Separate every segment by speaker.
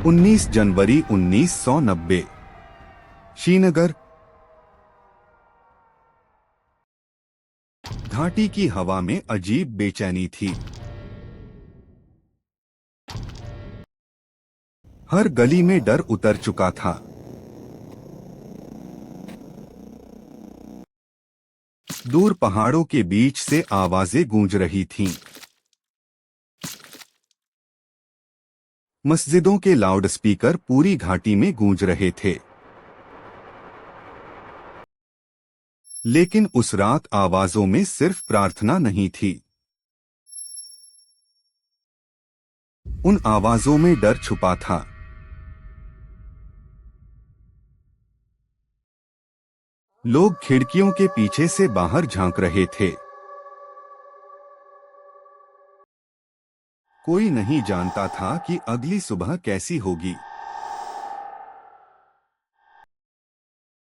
Speaker 1: 19 जनवरी 1990 श्रीनगर। घाटी की हवा में अजीब बेचैनी थी। हर गली में डर उतर चुका था। दूर पहाड़ों के बीच से आवाजें गूंज रही थीं। मस्जिदों के लाउडस्पीकर पूरी घाटी में गूंज रहे थे। लेकिन उस रात आवाजों में सिर्फ प्रार्थना नहीं थी। उन आवाजों में डर छुपा था। लोग खिड़कियों के पीछे से बाहर झांक रहे थे। कोई नहीं जानता था कि अगली सुबह कैसी होगी।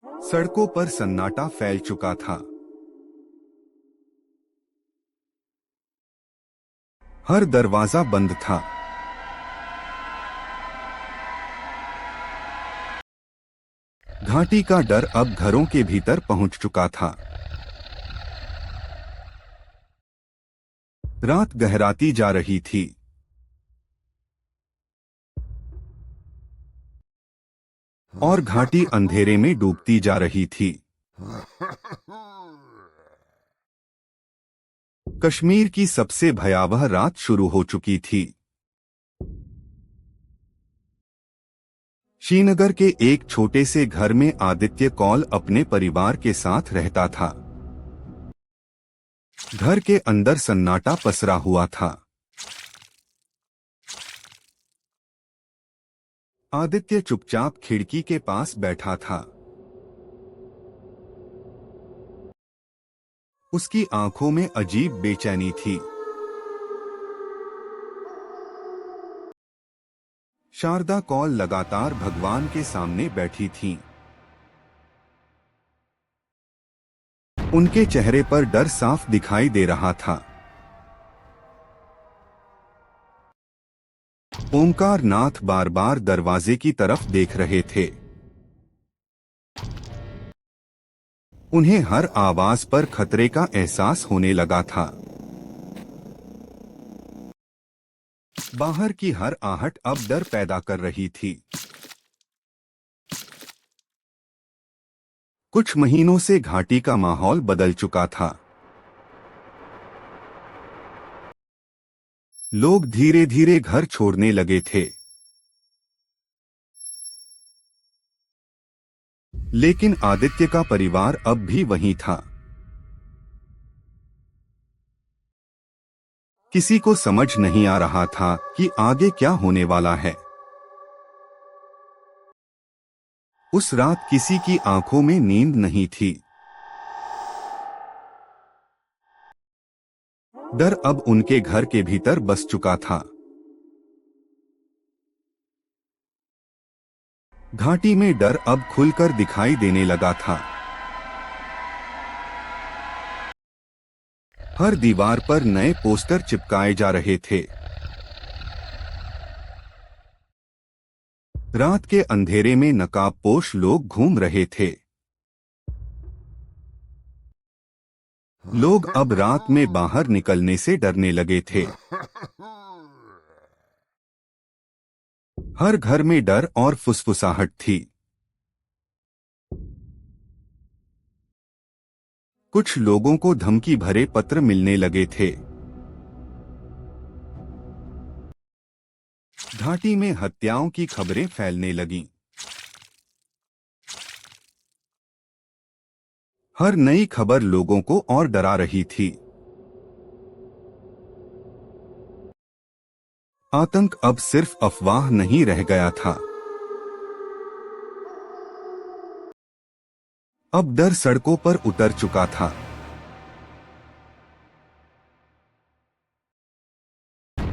Speaker 1: सड़कों पर सन्नाटा फैल चुका था। हर दरवाजा बंद था। घाटी का डर अब घरों के भीतर पहुंच चुका था। रात गहराती जा रही थी। और घाटी अंधेरे में डूबती जा रही थी। कश्मीर की सबसे भयावह रात शुरू हो चुकी थी। श्रीनगर के एक छोटे से घर में आदित्य कौल अपने परिवार के साथ रहता था। घर के अंदर सन्नाटा पसरा हुआ था। आदित्य चुपचाप खिड़की के पास बैठा था। उसकी आंखों में अजीब बेचैनी थी। शारदा कौल लगातार भगवान के सामने बैठी थीं। उनके चेहरे पर डर साफ दिखाई दे रहा था। ओंकार नाथ बार बार दरवाजे की तरफ देख रहे थे। उन्हें हर आवाज पर खतरे का एहसास होने लगा था। बाहर की हर आहट अब डर पैदा कर रही थी। कुछ महीनों से घाटी का माहौल बदल चुका था। लोग धीरे धीरे घर छोड़ने लगे थे। लेकिन आदित्य का परिवार अब भी वहीं था। किसी को समझ नहीं आ रहा था कि आगे क्या होने वाला है। उस रात किसी की आंखों में नींद नहीं थी। डर अब उनके घर के भीतर बस चुका था। घाटी में डर अब खुलकर दिखाई देने लगा था। हर दीवार पर नए पोस्टर चिपकाए जा रहे थे। रात के अंधेरे में नकाबपोश लोग घूम रहे थे। लोग अब रात में बाहर निकलने से डरने लगे थे। हर घर में डर और फुसफुसाहट थी। कुछ लोगों को धमकी भरे पत्र मिलने लगे थे। घाटी में हत्याओं की खबरें फैलने लगीं। हर नई खबर लोगों को और डरा रही थी। आतंक अब सिर्फ अफवाह नहीं रह गया था। अब डर सड़कों पर उतर चुका था।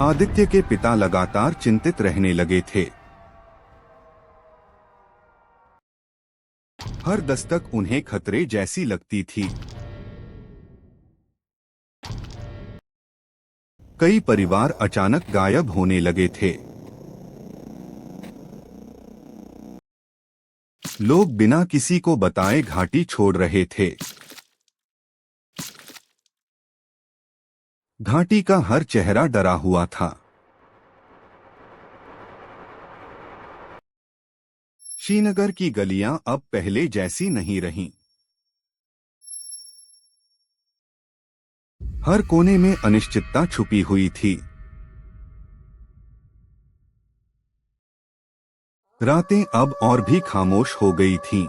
Speaker 1: आदित्य के पिता लगातार चिंतित रहने लगे थे। हर दस्तक उन्हें खतरे जैसी लगती थी। कई परिवार अचानक गायब होने लगे थे। लोग बिना किसी को बताए घाटी छोड़ रहे थे। घाटी का हर चेहरा डरा हुआ था। श्रीनगर की गलियां अब पहले जैसी नहीं रहीं। हर कोने में अनिश्चितता छुपी हुई थी। रातें अब और भी खामोश हो गई थीं।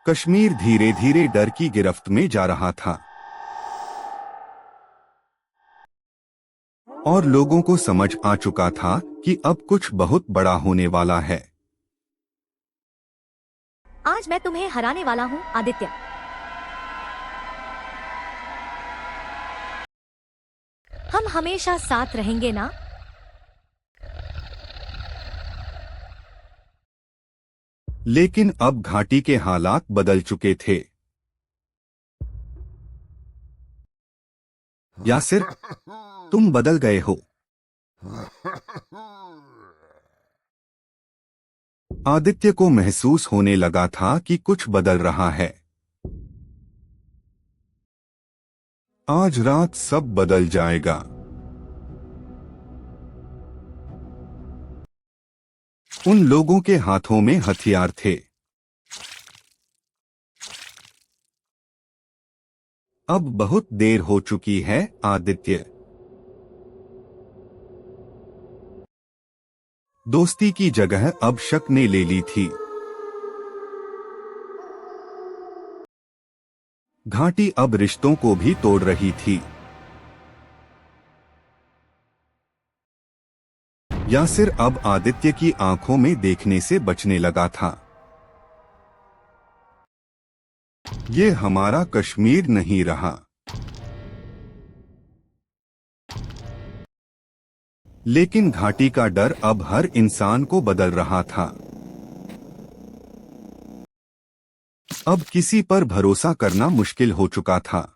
Speaker 1: कश्मीर धीरे धीरे डर की गिरफ्त में जा रहा था और लोगों को समझ आ चुका था कि अब कुछ बहुत बड़ा होने वाला है।
Speaker 2: आज मैं तुम्हें हराने वाला हूँ आदित्य। हम हमेशा साथ रहेंगे ना?
Speaker 1: लेकिन अब घाटी के हालात बदल चुके थे। यासिर, तुम बदल गए हो। आदित्य को महसूस होने लगा था कि कुछ बदल रहा है। आज रात सब बदल जाएगा। उन लोगों के हाथों में हथियार थे। अब बहुत देर हो चुकी है आदित्य। दोस्ती की जगह अब शक ने ले ली थी। घाटी अब रिश्तों को भी तोड़ रही थी। यासिर अब आदित्य की आंखों में देखने से बचने लगा था। ये हमारा कश्मीर नहीं रहा। लेकिन घाटी का डर अब हर इंसान को बदल रहा था। अब किसी पर भरोसा करना मुश्किल हो चुका था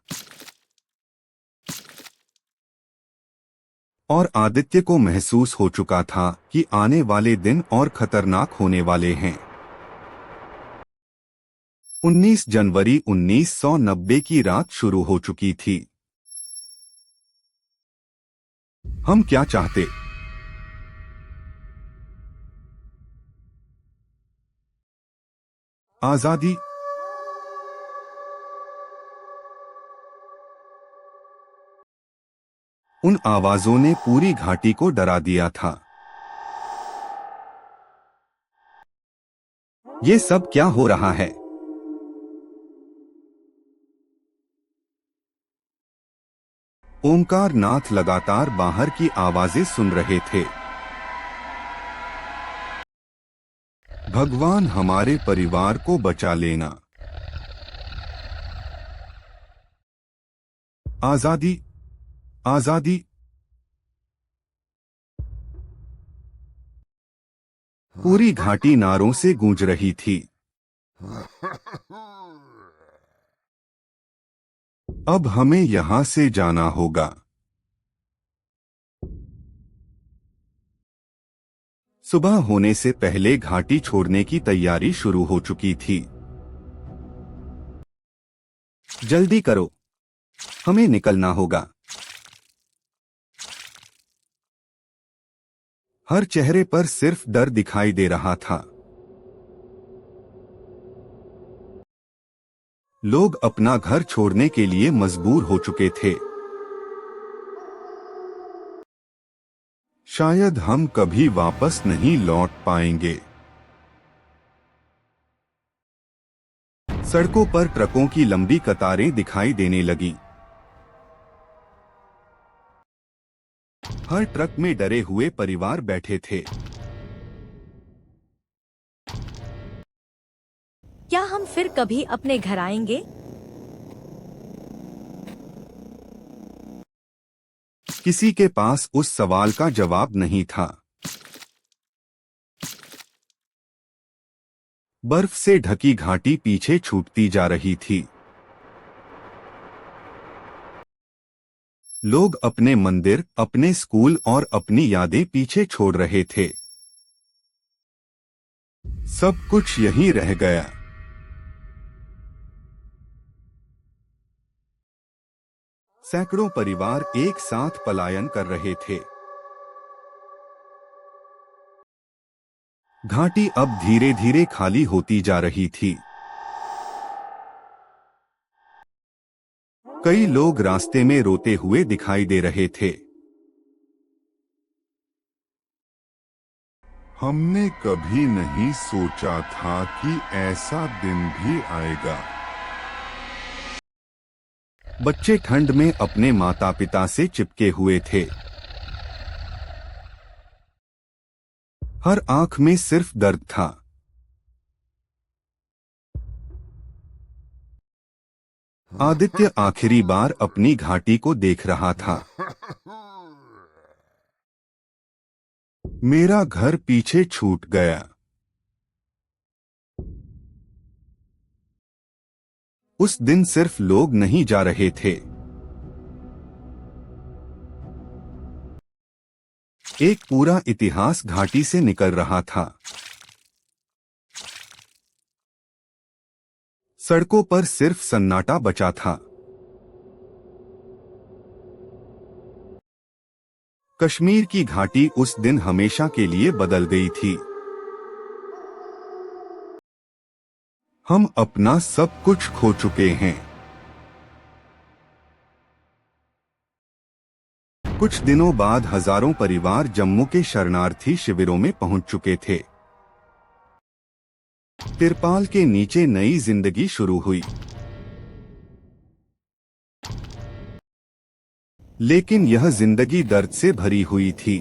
Speaker 1: और आदित्य को महसूस हो चुका था कि आने वाले दिन और खतरनाक होने वाले हैं। 19 जनवरी 1990 की रात शुरू हो चुकी थी। हम क्या चाहते? आजादी। उन आवाजों ने पूरी घाटी को डरा दिया था। ये सब क्या हो रहा है? ओमकार नाथ लगातार बाहर की आवाजें सुन रहे थे। भगवान हमारे परिवार को बचा लेना। आजादी, आजादी। पूरी घाटी नारों से गूंज रही थी। अब हमें यहां से जाना होगा। सुबह होने से पहले घाटी छोड़ने की तैयारी शुरू हो चुकी थी। जल्दी करो, हमें निकलना होगा। हर चेहरे पर सिर्फ डर दिखाई दे रहा था। लोग अपना घर छोड़ने के लिए मजबूर हो चुके थे। शायद हम कभी वापस नहीं लौट पाएंगे। सड़कों पर ट्रकों की लंबी कतारें दिखाई देने लगी। हर ट्रक में डरे हुए परिवार बैठे थे।
Speaker 2: क्या हम फिर कभी अपने घर आएंगे?
Speaker 1: किसी के पास उस सवाल का जवाब नहीं था। बर्फ से ढकी घाटी पीछे छूटती जा रही थी। लोग अपने मंदिर, अपने स्कूल और अपनी यादें पीछे छोड़ रहे थे। सब कुछ यहीं रह गया। सैकड़ों परिवार एक साथ पलायन कर रहे थे। घाटी अब धीरे धीरे खाली होती जा रही थी। कई लोग रास्ते में रोते हुए दिखाई दे रहे थे।
Speaker 3: हमने कभी नहीं सोचा था कि ऐसा दिन भी आएगा।
Speaker 1: बच्चे ठंड में अपने माता पिता से चिपके हुए थे। हर आंख में सिर्फ दर्द था। आदित्य आखिरी बार अपनी घाटी को देख रहा था। मेरा घर पीछे छूट गया। उस दिन सिर्फ लोग नहीं जा रहे थे। एक पूरा इतिहास घाटी से निकल रहा था। सड़कों पर सिर्फ सन्नाटा बचा था। कश्मीर की घाटी उस दिन हमेशा के लिए बदल गई थी। हम अपना सब कुछ खो चुके हैं। कुछ दिनों बाद हजारों परिवार जम्मू के शरणार्थी शिविरों में पहुंच चुके थे। तिरपाल के नीचे नई जिंदगी शुरू हुई। लेकिन यह जिंदगी दर्द से भरी हुई थी।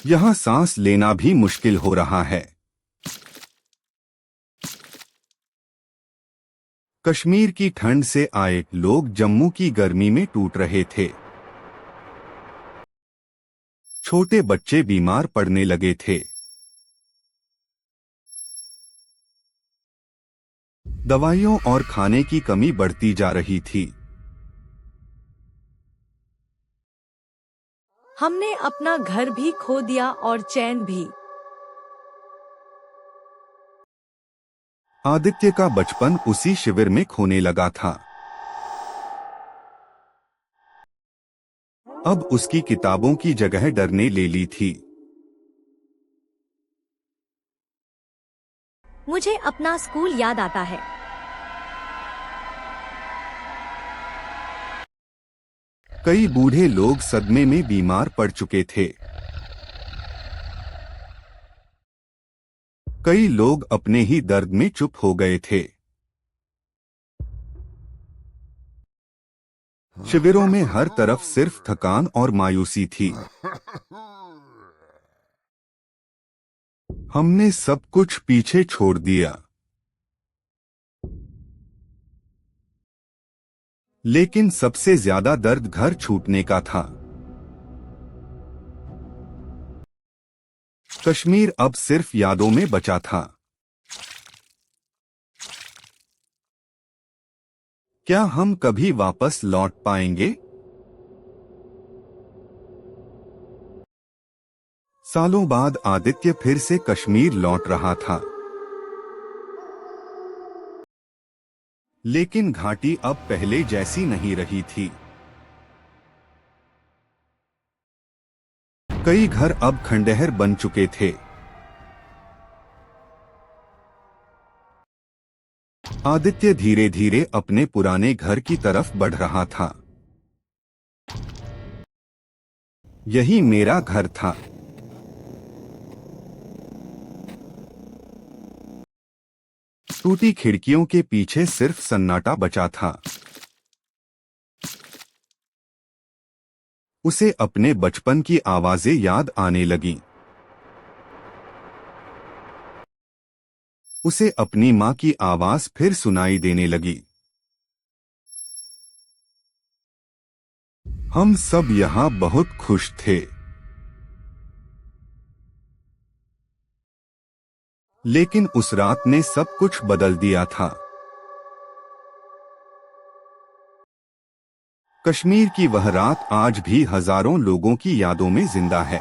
Speaker 1: यहां सांस लेना भी मुश्किल हो रहा है। कश्मीर की ठंड से आए लोग जम्मू की गर्मी में टूट रहे थे। छोटे बच्चे बीमार पड़ने लगे थे। दवाइयों और खाने की कमी बढ़ती जा रही थी।
Speaker 2: हमने अपना घर भी खो दिया और चैन भी।
Speaker 1: आदित्य का बचपन उसी शिविर में खोने लगा था। अब उसकी किताबों की जगह डर ने ले ली थी।
Speaker 2: मुझे अपना स्कूल याद आता है।
Speaker 1: कई बूढ़े लोग सदमे में बीमार पड़ चुके थे। कई लोग अपने ही दर्द में चुप हो गए थे। शिविरों में हर तरफ सिर्फ थकान और मायूसी थी। हमने सब कुछ पीछे छोड़ दिया। लेकिन सबसे ज्यादा दर्द घर छूटने का था। कश्मीर अब सिर्फ यादों में बचा था। क्या हम कभी वापस लौट पाएंगे? सालों बाद आदित्य फिर से कश्मीर लौट रहा था। लेकिन घाटी अब पहले जैसी नहीं रही थी। कई घर अब खंडहर बन चुके थे। आदित्य धीरे धीरे अपने पुराने घर की तरफ बढ़ रहा था। यही मेरा घर था। टूटी खिड़कियों के पीछे सिर्फ सन्नाटा बचा था। उसे अपने बचपन की आवाजें याद आने लगीं। उसे अपनी माँ की आवाज फिर सुनाई देने लगी। हम सब यहाँ बहुत खुश थे। लेकिन उस रात ने सब कुछ बदल दिया था। कश्मीर की वह रात आज भी हजारों लोगों की यादों में जिंदा है।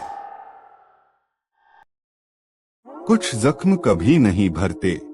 Speaker 1: कुछ जख्म कभी नहीं भरते।